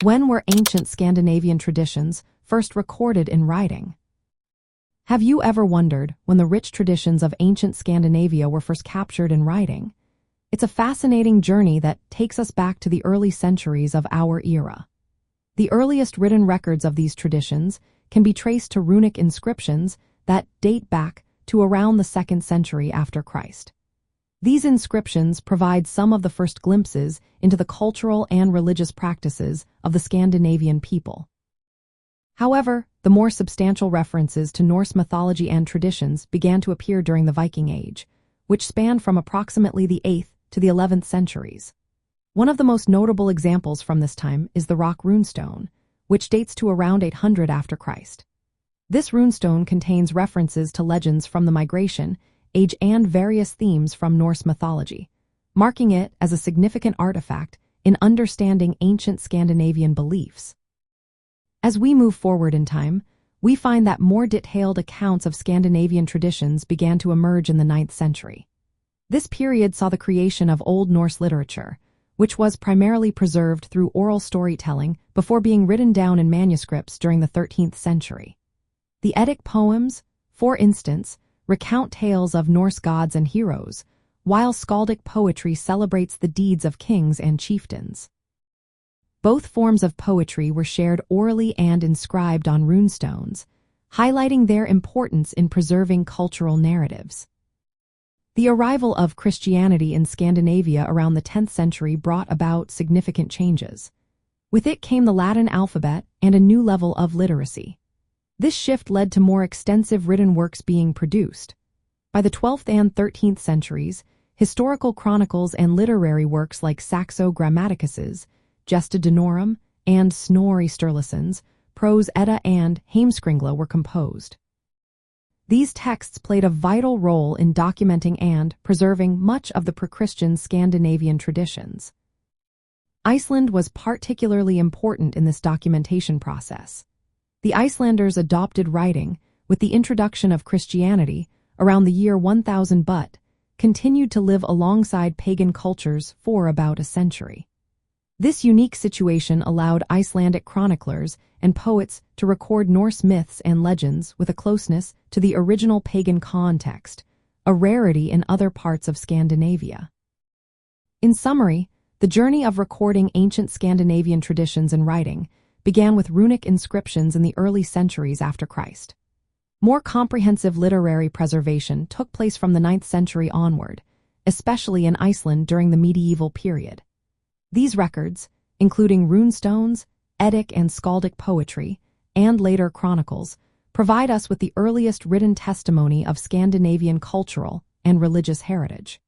When were ancient Scandinavian traditions first recorded in writing? Have you ever wondered when the rich traditions of ancient Scandinavia were first captured in writing? It's a fascinating journey that takes us back to the early centuries of our era. The earliest written records of these traditions can be traced to runic inscriptions that date back to around the 2nd century after Christ. These inscriptions provide some of the first glimpses into the cultural and religious practices of the Scandinavian people. However, the more substantial references to Norse mythology and traditions began to appear during the Viking Age, which spanned from approximately the 8th to the 11th centuries. One of the most notable examples from this time is the rock runestone, which dates to around 800 after Christ. This runestone contains references to legends from the migration, age, and various themes from Norse mythology, marking it as a significant artifact in understanding ancient Scandinavian beliefs. As we move forward in time, we find that more detailed accounts of Scandinavian traditions began to emerge in the 9th century. This period saw the creation of Old Norse literature, which was primarily preserved through oral storytelling before being written down in manuscripts during the 13th century. The Eddic poems, for instance, recount tales of Norse gods and heroes, while skaldic poetry celebrates the deeds of kings and chieftains. Both forms of poetry were shared orally and inscribed on runestones, highlighting their importance in preserving cultural narratives. The arrival of Christianity in Scandinavia around the 10th century brought about significant changes. With it came the Latin alphabet and a new level of literacy. This shift led to more extensive written works being produced. By the 12th and 13th centuries, historical chronicles and literary works like Saxo Grammaticus's, Gesta Danorum, and Snorri Sturluson's Prose Edda and Heimskringla were composed. These texts played a vital role in documenting and preserving much of the pre-Christian Scandinavian traditions. Iceland was particularly important in this documentation process. The Icelanders adopted writing with the introduction of Christianity around the year 1000 but continued to live alongside pagan cultures for about a century. This unique situation allowed Icelandic chroniclers and poets to record Norse myths and legends with a closeness to the original pagan context, a rarity in other parts of Scandinavia. In summary, the journey of recording ancient Scandinavian traditions in writing began with runic inscriptions in the early centuries after Christ. More comprehensive literary preservation took place from the 9th century onward, especially in Iceland during the medieval period. These records, including runestones, Eddic and skaldic poetry, and later chronicles, provide us with the earliest written testimony of Scandinavian cultural and religious heritage.